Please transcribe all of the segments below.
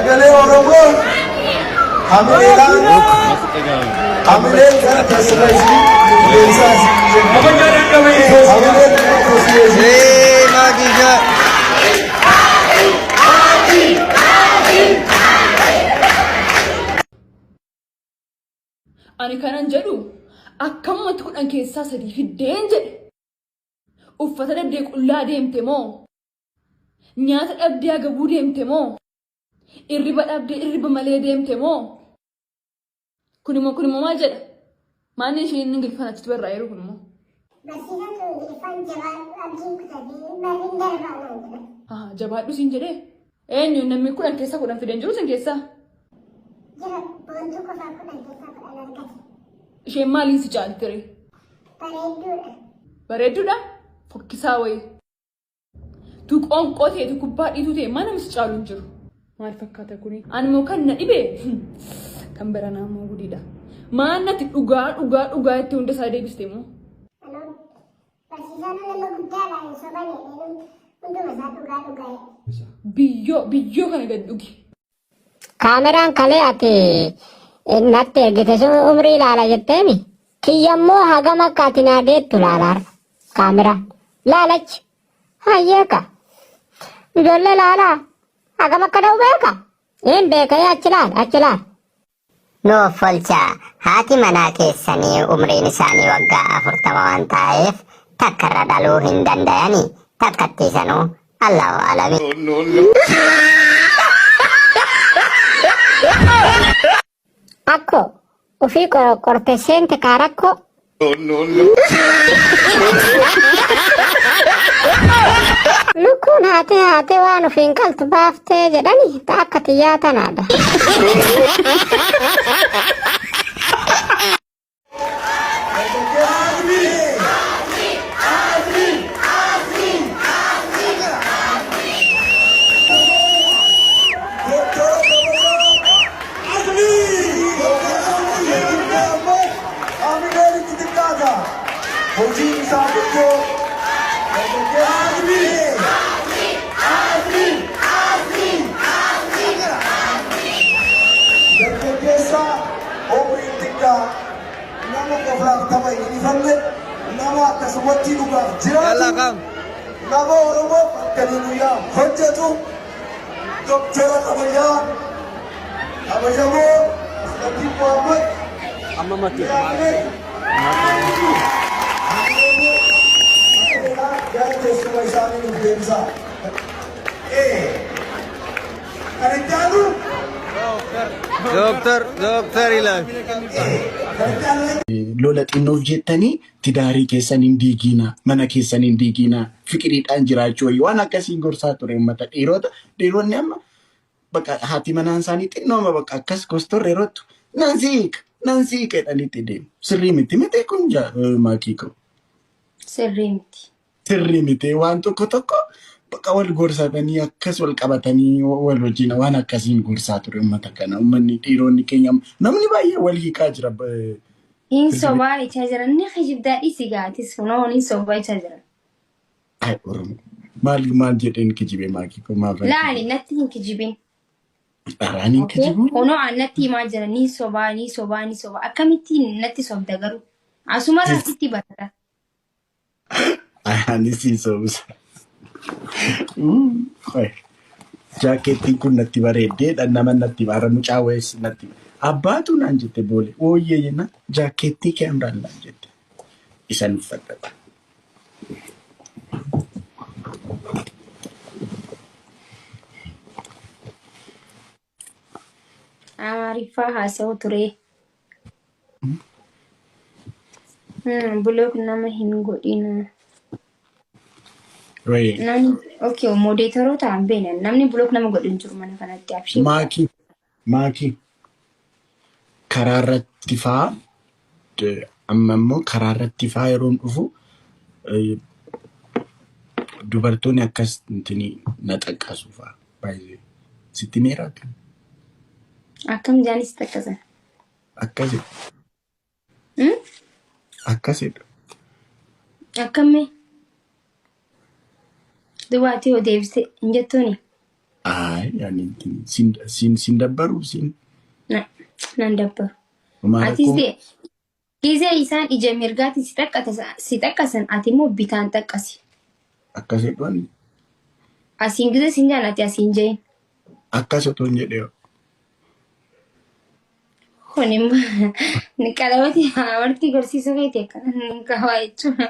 Sagalee Oromoo hamileedhaan hamileen gara teessuma ishii qilleensaa hamileen gara teessuma ishii. Ani kanan jedhu akkamumatti kudhan keessaa sadii fiddeen jedhe. Uffata dhabdee qullaa deemte moo? Nyaata dhabdee agabuu deemte moo? Irriba dhabdee irriba malee deemte moo? Kunimmoo maal jedha? Maanni isheen Ingiliffaan achitti barraa'eeru kunimmoo? Barsiisaan Ingiliffaan jabaadhu abdiin kutadhee barriin darbaa jedha. Jabaadhu siin jedhee? Eenyu namni kudhan keessaa kudhan fideen jiru sin keessaa? Jira boontuu qofaa kudhan keessaa kudhan argate. Isheen maaliin si caaltire? Bareedduudha. Bareedduudha? Fokkisaa wayii. Tu qoonqoo ta'e tu kubbaa dhiituu ta'e mana mis caalu hin jiru. Maal fakkaata kuni? Ani moo kan na dhibee? Kan baranaa moo gudiidha. Maannatti dhugaa itti hunda isaa deebiste moo? Barsiisaan nama guddaadha hin sobane hunduma isaa dhugaa. Biyyoo kana gad dhugi. Kaameraan kalee ati natti ergite sun umrii ilaala jetteemi. Kiyyammoo hagam akka ati naa deettu laalaar. Kaameraan laalachi hayyeeka. Ijoollee laalaa hagam akka ta'u beeka. Hin beekee achi laal. Nuuf folchaa haati manaa keessanii umriin isaanii waggaa 40 waan ta'eef takka irra dhaluu hin danda'anii takkattiisanuu Allahu alami. Akko ufii qorte seente kaarakko. Lukkuun haatee waan ufiin qaltu baaftee jedhani akka xiyyaa tanaadha. Hojii isaa guddoo dargaggeessa umriin xiqqaa nama qofaaf tapha hin dhiifamne nama akkasumatti dhugaaf jiraatu nama Oromoo halkanii guyyaa hojjetu Doktara kabajamoo Nabii Muhammad teessuma isaanii nuuf deebisaa. Kan itti aanu Doktor ilaal. Lola xinnoof jettanii tidaarii keessan hin diiginaa, mana keessan hin diiginaa, fiqiriidhaan jiraachuu waan akkasiin gorsaa ture uummata dhiironni amma bakka haati manaan isaanii xinnooma bakka akkas kostorre yerootu nan siiqa jedhanitti deemu. Sirrii miti miti kun maakii qabu. Sirrii miti waan tokko bakka wal gorsatanii akkas wal qabatanii wal wajjin waan akkasiin gorsaa ture uummata kana uummanni dhiironni keenya namni baay'ee wal hiikaa jira. Insobaa ichaa jiran ni kijibdaadhi sigaatis funoon insobaa ichaa jiran. Ay Oromoo maal jedheen kijibe maakii kun maaf? Laali natti hin kijibin. Araanii kijibu? Kunoo natti himaa jira ni sobaa akkamittiin natti sobda garuu asuma rasitti barata. Ani si sobsa. Jaakettiin kun natti bareeddee nama natti baara mucaa wayiis natti abbaatu naan jette boole ooyyee jenna jaakettii keemraan naan jette isan uffadha. Amaariffaa haasa'u ture. Bulook nama hin godhina. Nani okay moderatorota ambene namni block nama godhin jiru mana kanatti abshii maaki kararratti faa ammammoo kararratti faa yeroon dhufu dubartoonni akkas intini na xaqqasu faa baay'ee sitti meeraatu akkam jaanis xaqqasan akkasidha akkamee Duwwaati yoo deebiste hin jettuuni. Ay, yani sin dabbaru sin. Nan dabbaru. Maal Atis akkuma de gisee isaan ija mirgaatti si taqqasan ati immoo bitaan taqqasi. akkas jedhan Asiin gisee sin jaalatti asiin jeen. akkas otoo hin jedhee Kun immoo ni qalabati amartii gorsiisuu feete akkana qabaa jechuudha.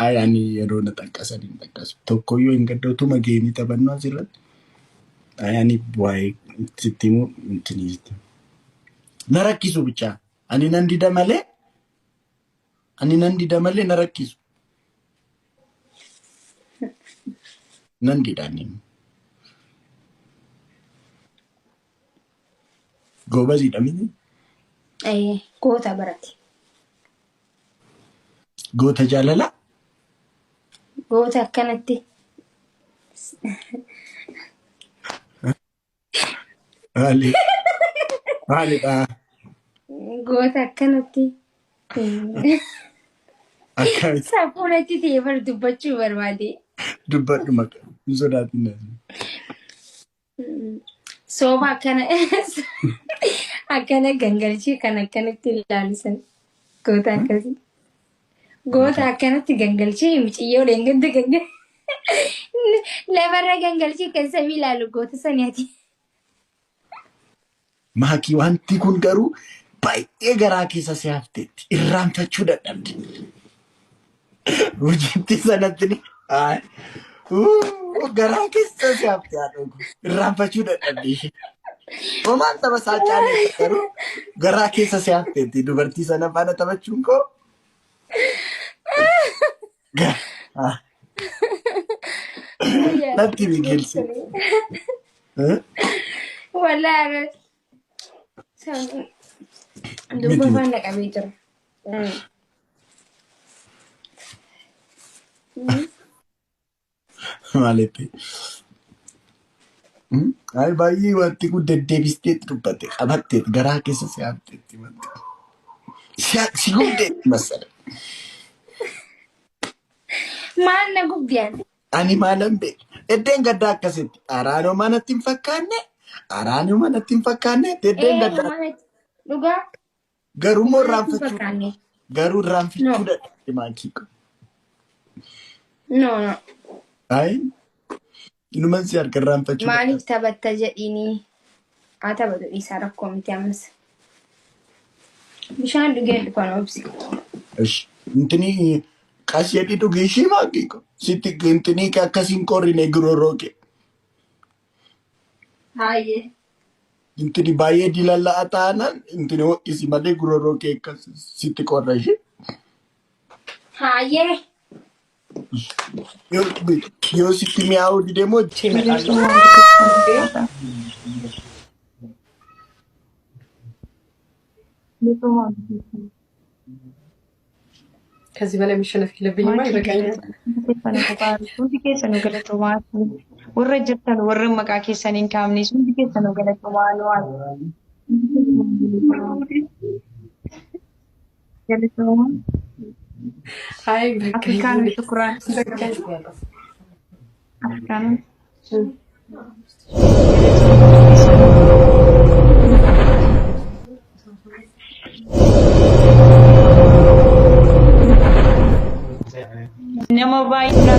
ay ani yeroo na taqqasan hin taqqasu. Tokkoyyuu hin gaddootuma geemii taphannoo asirratti. Ay ani waa'ee sitti immoo intiniisti. Na rakkisu bichaa. Ani nan dida malee na rakkisu. Nan dida ani. Goobasiidha miti. Goota barate. Goota jaalalaa. Goota akkanatti. Maalidha? Goota akkanatti. Akkamitti Saaphuunatti ta'ee bar dubbachuu barbaade. dubbadhu maqaa hin sodaatin. Sooba akkana gangalchee kan akkanatti ilaalisan. Goota akkasii. Goota akkanatti gangalchee muciyyoo leengadda gangal. Lafarra gangalchee kan samii ilaalu goota saniiti. Maakii wanti kun garuu baay'ee garaa keessa si hafteetti. Irraanfachuu dadhabde. Hojiitti sanatti ni garaa keessa si haftee haadhogu. Irraanfachuu dadhabde ishee. Homaan tapha isaa caalee garuu garaa keessa si hafteetti. Dubartii sana faana taphachuun koo. Natti biqilchi. Wallaahi. Dubba faana qabee jira. Maalitti? Ay baay'ee wanti kun deddeebisteetti dubbate qabatteet garaa keessa si hafteetti wanti. Si gubdeetti masala. Maal na gubdiyaan? Ani maalan beeku. Eddeen gaddaa akkasitti. Araanoo manatti hin fakkaanne. Araanoo manatti hin fakkaanne. Eddeen gaddaa. Dhugaa? Garuu immoo irraanfachuu. Garuu irraanfachuu dadhabde maakii kun. No. Ay. Inuman si harka irraanfachuu. Maaliif taphatta jedhiini? Haa taphatu dhiisaa rakkoo miti ammas. Bishaan dhugee dhufan obsi. Intini qas jedhi dhugee ishii maakii kun. Sitti intini akkasiin qorrine girooroo kee. Haayee. Intini baay'ee dilalla'a taanaan intini ho'isi malee girooroo kee akkas sitti qorra ishee. Haayee. Yoo sitti mi'aawu dide moo ከዚህ በላይ መሸነፍ የለብኝማ ይበቃኛል። Hundi keessanuu galatomaa warra jirtan warra maqaa keessaniin kaafne hundi keessanuu galatomaa galatomaa. አይ Afrikaan shukuraan. Afrikaan. Nama baay'ee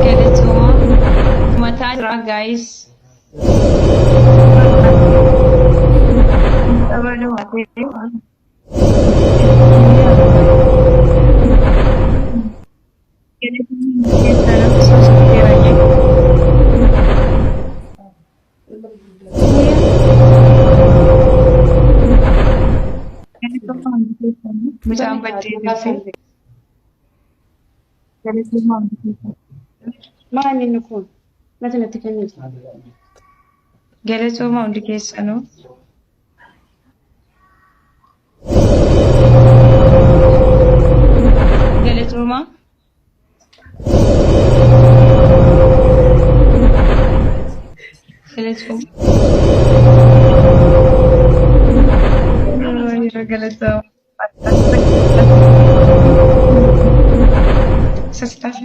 galatuma mataa jira guys. Mucaan baddee ማን ንኩን መተነት ከኝት galatooma hundi keessanuu. Galatooma. Galatooma. Sasitaaf.